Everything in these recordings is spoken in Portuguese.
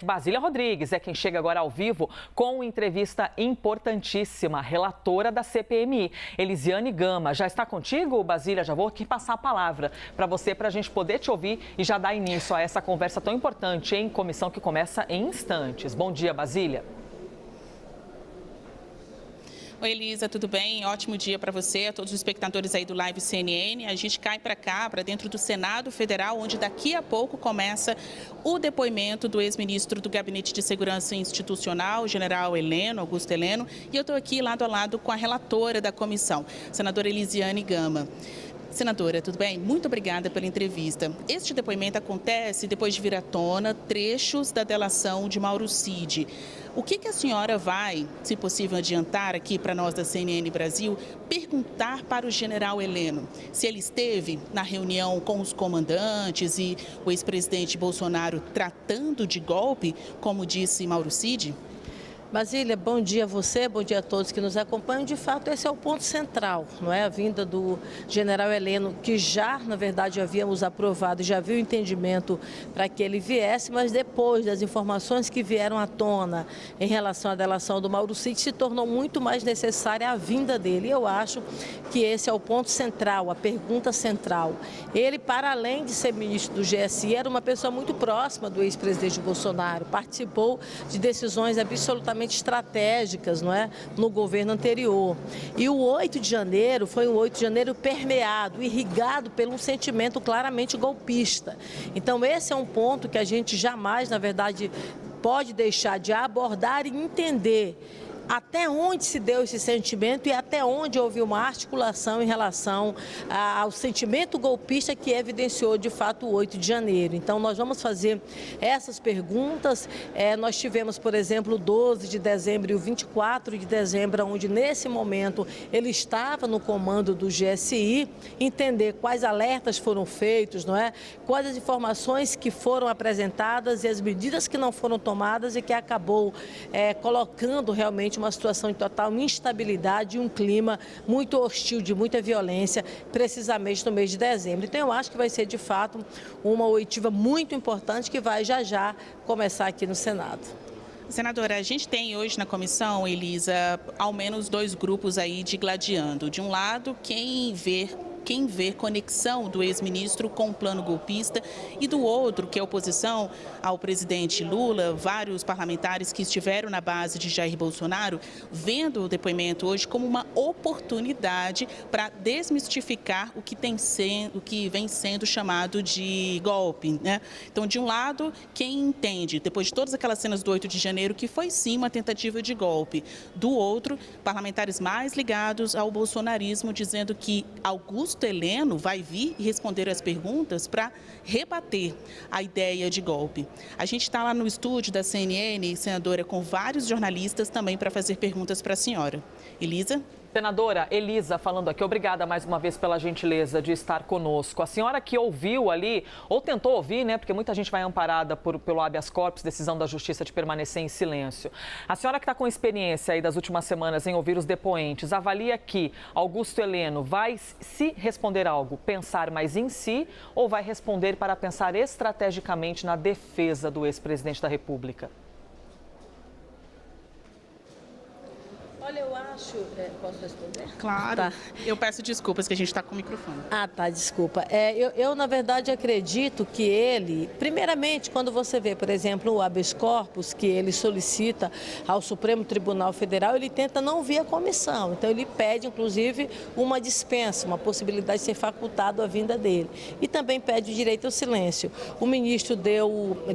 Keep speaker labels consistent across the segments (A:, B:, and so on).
A: Basília Rodrigues é quem chega agora ao vivo com uma entrevista importantíssima. Relatora da CPMI, Elisiane Gama. Já está contigo, Basília? Já vou aqui passar a palavra para você, para a gente poder te ouvir e já dar início a essa conversa tão importante em comissão que começa em instantes. Bom dia, Basília.
B: Oi, Elisa, tudo bem? Ótimo dia para você, a todos os espectadores aí do Live CNN. A gente cai para cá, para dentro do Senado Federal, onde daqui a pouco começa o depoimento do ex-ministro do Gabinete de Segurança Institucional, general Augusto Heleno, e eu estou aqui lado a lado com a relatora da comissão, senadora Elisiane Gama. Senadora, tudo bem? Muito obrigada pela entrevista. Este depoimento acontece depois de vir à tona trechos da delação de Mauro Cid. O que a senhora vai, se possível adiantar aqui para nós da CNN Brasil, perguntar para o general Heleno se ele esteve na reunião com os comandantes e o ex-presidente Bolsonaro tratando de golpe, como disse Mauro Cid?
C: Basília, bom dia a você, bom dia a todos que nos acompanham. De fato, esse é o ponto central, não é? A vinda do general Heleno, que já, na verdade, havíamos aprovado, já havia o entendimento para que ele viesse, mas depois das informações que vieram à tona em relação à delação do Mauro Cid, se tornou muito mais necessária a vinda dele. Eu acho que esse é o ponto central, a pergunta central. Ele, para além de ser ministro do GSI, era uma pessoa muito próxima do ex-presidente Bolsonaro, participou de decisões absolutamente estratégicas, não é, no governo anterior. E o 8 de janeiro foi um 8 de janeiro permeado, irrigado por um sentimento claramente golpista. Então esse é um ponto que a gente jamais, na verdade, pode deixar de abordar e entender até onde se deu esse sentimento e até onde houve uma articulação em relação ao sentimento golpista que evidenciou, de fato, o 8 de janeiro. Então, nós vamos fazer essas perguntas. Nós tivemos, por exemplo, o 12 de dezembro e o 24 de dezembro, onde, nesse momento, ele estava no comando do GSI, entender quais alertas foram feitos, não é? Quais as informações que foram apresentadas e as medidas que não foram tomadas e que acabou colocando realmente uma situação de total instabilidade e um clima muito hostil, de muita violência, precisamente no mês de dezembro. Então, eu acho que vai ser, de fato, uma oitiva muito importante que vai já começar aqui no Senado.
B: Senadora, a gente tem hoje na comissão, Elisa, ao menos dois grupos aí digladiando. De um lado, quem vê conexão do ex-ministro com o plano golpista, e do outro, que é a oposição ao presidente Lula, vários parlamentares que estiveram na base de Jair Bolsonaro, vendo o depoimento hoje como uma oportunidade para desmistificar o que vem sendo chamado de golpe, né? Então, de um lado, quem entende, depois de todas aquelas cenas do 8 de janeiro, que foi sim uma tentativa de golpe. Do outro, parlamentares mais ligados ao bolsonarismo, dizendo que Augusto Heleno vai vir e responder as perguntas para rebater a ideia de golpe. A gente está lá no estúdio da CNN, senadora, com vários jornalistas também para fazer perguntas para a senhora. Elisa?
A: Senadora Elisa, falando aqui, obrigada mais uma vez pela gentileza de estar conosco. A senhora que ouviu ali, ou tentou ouvir, né, porque muita gente vai amparada pelo habeas corpus, decisão da Justiça de permanecer em silêncio. A senhora que está com experiência aí das últimas semanas em ouvir os depoentes, avalia que Augusto Heleno vai, se responder algo, pensar mais em si ou vai responder para pensar estrategicamente na defesa do ex-presidente da República?
C: Olha, eu acho... posso responder?
B: Claro.
C: Tá.
B: Eu peço desculpas que a gente está com o microfone.
C: Tá, desculpa. Eu, na verdade, acredito que ele, primeiramente, quando você vê, por exemplo, o habeas corpus, que ele solicita ao Supremo Tribunal Federal, ele tenta não vir à comissão. Então, ele pede, inclusive, uma dispensa, uma possibilidade de ser facultado a vinda dele. E também pede o direito ao silêncio. O ministro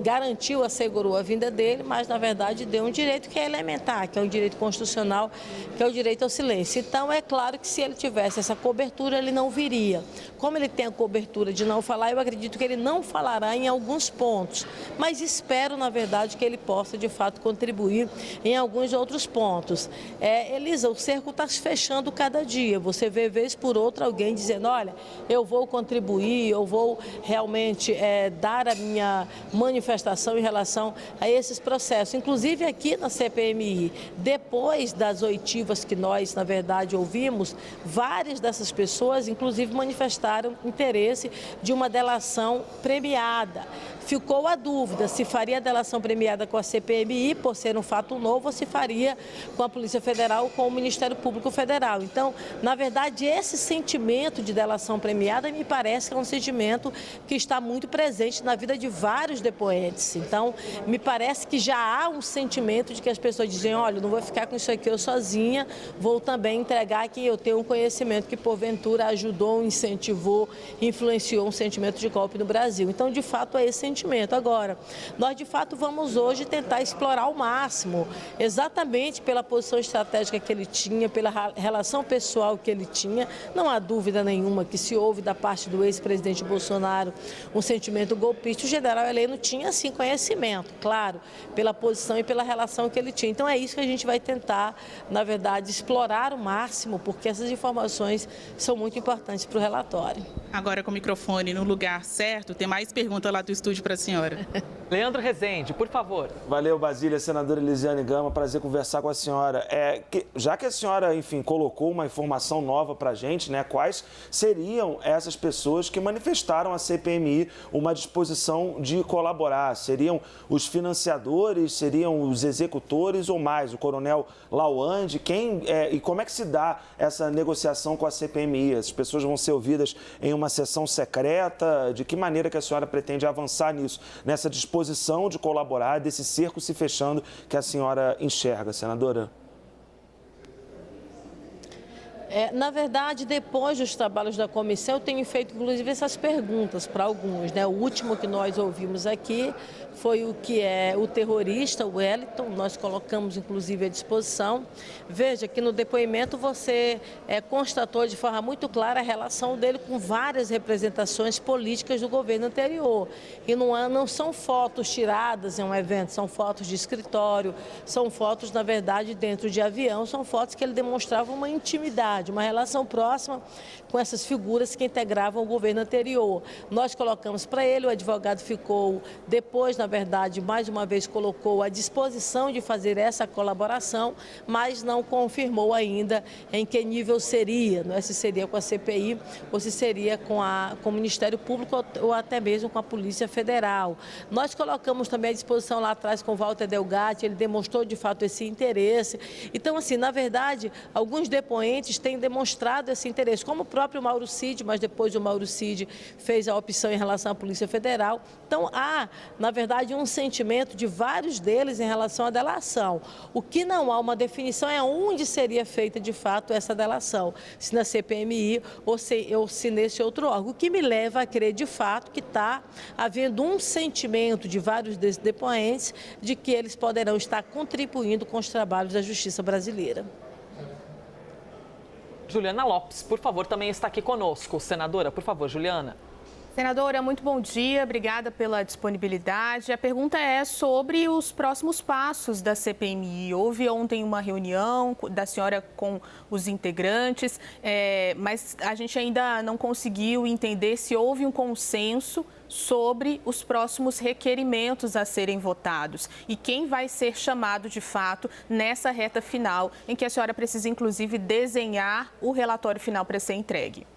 C: garantiu, assegurou a vinda dele, mas, na verdade, deu um direito que é elementar, que é um direito constitucional, que é o direito ao silêncio. Então, é claro que se ele tivesse essa cobertura, ele não viria. Como ele tem a cobertura de não falar, eu acredito que ele não falará em alguns pontos, mas espero, na verdade, que ele possa, de fato, contribuir em alguns outros pontos. Elisa, o cerco está se fechando cada dia. Você vê, vez por outra, alguém dizendo, olha, eu vou contribuir, eu vou realmente dar a minha manifestação em relação a esses processos. Inclusive, aqui na CPMI, depois das oitivas que nós, na verdade, ouvimos, várias dessas pessoas, inclusive, manifestaram interesse de uma delação premiada. ficou a dúvida se faria a delação premiada com a CPMI, por ser um fato novo, ou se faria com a Polícia Federal ou com o Ministério Público Federal. Então, na verdade, esse sentimento de delação premiada me parece que é um sentimento que está muito presente na vida de vários depoentes. Então, me parece que já há um sentimento de que as pessoas dizem, olha, não vou ficar com isso aqui eu sozinha, vou também entregar que eu tenho um conhecimento que, porventura, ajudou, incentivou, influenciou um sentimento de golpe no Brasil. Então, de fato, é esse sentimento. Agora, nós, de fato, vamos hoje tentar explorar ao máximo, exatamente pela posição estratégica que ele tinha, pela relação pessoal que ele tinha. Não há dúvida nenhuma que se houve da parte do ex-presidente Bolsonaro um sentimento golpista, o general Heleno tinha, sim, conhecimento, claro, pela posição e pela relação que ele tinha. Então, é isso que a gente vai tentar, na verdade, explorar ao máximo, porque essas informações são muito importantes para o relatório.
B: Agora, com o microfone no lugar certo, tem mais pergunta lá do estúdio para a senhora.
A: Leandro Rezende, por favor.
D: Valeu, Basília. Senadora Elisiane Gama, prazer conversar com a senhora. Já que a senhora, enfim, colocou uma informação nova para a gente, né? Quais seriam essas pessoas que manifestaram à CPMI uma disposição de colaborar? Seriam os financiadores, seriam os executores ou mais? O coronel Lawande? E como é que se dá essa negociação com a CPMI? As pessoas vão ser ouvidas em uma sessão secreta? De que maneira que a senhora pretende avançar nisso, nessa disposição de colaborar, desse cerco se fechando que a senhora enxerga, senadora?
C: Na verdade, depois dos trabalhos da comissão, eu tenho feito, inclusive, essas perguntas para alguns, né? O último que nós ouvimos aqui foi o que é o terrorista, o Wellington, nós colocamos, inclusive, à disposição. Veja que no depoimento você constatou de forma muito clara a relação dele com várias representações políticas do governo anterior. E não são fotos tiradas em um evento, são fotos de escritório, são fotos, na verdade, dentro de avião, são fotos que ele demonstrava uma intimidade, uma relação próxima com essas figuras que integravam o governo anterior. Nós colocamos para ele, o advogado ficou, depois, na verdade, mais uma vez colocou à disposição de fazer essa colaboração, mas não confirmou ainda em que nível seria, não é? Se seria com a CPI ou se seria com o Ministério Público ou até mesmo com a Polícia Federal. Nós colocamos também à disposição lá atrás com o Walter Delgatti, ele demonstrou de fato esse interesse. Então, assim, na verdade, alguns depoentes têm demonstrado esse interesse, como o próprio Mauro Cid, mas depois o Mauro Cid fez a opção em relação à Polícia Federal. Então, há, na verdade, um sentimento de vários deles em relação à delação. O que não há uma definição é onde seria feita, de fato, essa delação, se na CPMI ou se nesse outro órgão, o que me leva a crer, de fato, que está havendo um sentimento de vários desses depoentes de que eles poderão estar contribuindo com os trabalhos da Justiça brasileira.
A: Juliana Lopes, por favor, também está aqui conosco. Senadora, por favor, Juliana.
E: Senadora, muito bom dia, obrigada pela disponibilidade. A pergunta é sobre os próximos passos da CPMI. Houve ontem uma reunião da senhora com os integrantes, mas a gente ainda não conseguiu entender se houve um consenso sobre os próximos requerimentos a serem votados e quem vai ser chamado de fato nessa reta final, em que a senhora precisa, inclusive, desenhar o relatório final para ser entregue.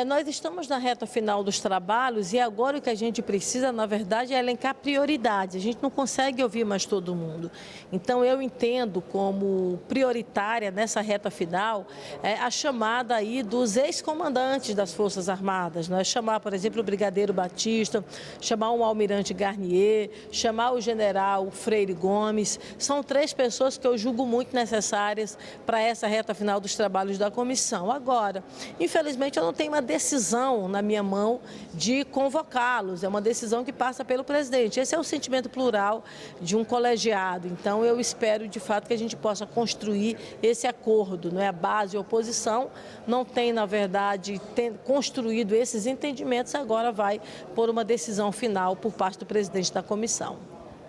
C: Nós estamos na reta final dos trabalhos e agora o que a gente precisa, na verdade, é elencar prioridades. A gente não consegue ouvir mais todo mundo. Então, eu entendo como prioritária nessa reta final a chamada aí dos ex-comandantes das Forças Armadas. Né? Chamar, por exemplo, o Brigadeiro Batista, chamar o Almirante Garnier, chamar o General Freire Gomes. São 3 pessoas que eu julgo muito necessárias para essa reta final dos trabalhos da comissão. Agora, infelizmente, eu não tenho uma decisão na minha mão de convocá-los, é uma decisão que passa pelo presidente. Esse é o sentimento plural de um colegiado. Então, eu espero, de fato, que a gente possa construir esse acordo. Não é? A base e a oposição não tem, na verdade, construído esses entendimentos, agora vai por uma decisão final por parte do presidente da comissão.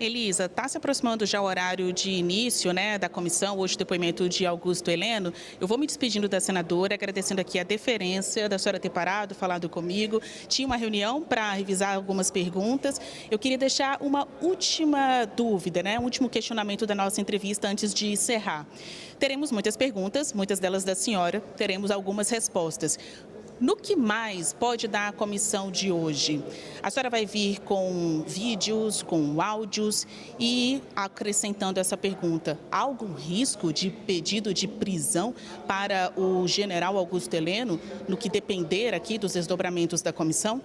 B: Elisa, está se aproximando já o horário de início, né, da comissão, hoje o depoimento de Augusto Heleno. Eu vou me despedindo da senadora, agradecendo aqui a deferência da senhora ter parado, falado comigo. Tinha uma reunião para revisar algumas perguntas. Eu queria deixar uma última dúvida, né, um último questionamento da nossa entrevista antes de encerrar. Teremos muitas perguntas, muitas delas da senhora, teremos algumas respostas. No que mais pode dar a comissão de hoje? A senhora vai vir com vídeos, com áudios e acrescentando essa pergunta, há algum risco de pedido de prisão para o general Augusto Heleno, no que depender aqui dos desdobramentos da comissão?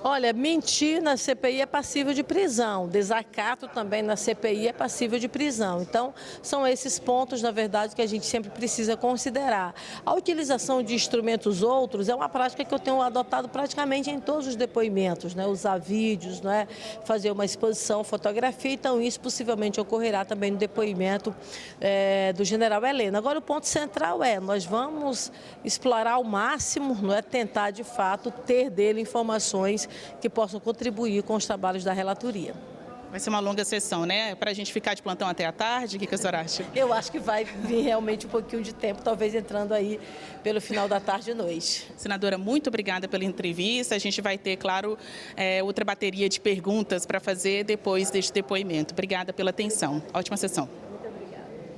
C: Olha, mentir na CPI é passível de prisão, desacato também na CPI é passível de prisão. Então, são esses pontos, na verdade, que a gente sempre precisa considerar. A utilização de instrumentos outros é uma prática que eu tenho adotado praticamente em todos os depoimentos, né? Usar vídeos, né? Fazer uma exposição, fotografia, então isso possivelmente ocorrerá também no depoimento do general Heleno. Agora, o ponto central nós vamos explorar ao máximo, não é, tentar de fato ter dele informações que possam contribuir com os trabalhos da relatoria.
B: Vai ser uma longa sessão, né? Para a gente ficar de plantão até a tarde, o que a senhora acha?
C: Eu acho que vai vir realmente um pouquinho de tempo, talvez entrando aí pelo final da tarde e noite.
B: Senadora, muito obrigada pela entrevista. A gente vai ter, claro, outra bateria de perguntas para fazer depois deste depoimento. Obrigada pela atenção. Ótima sessão.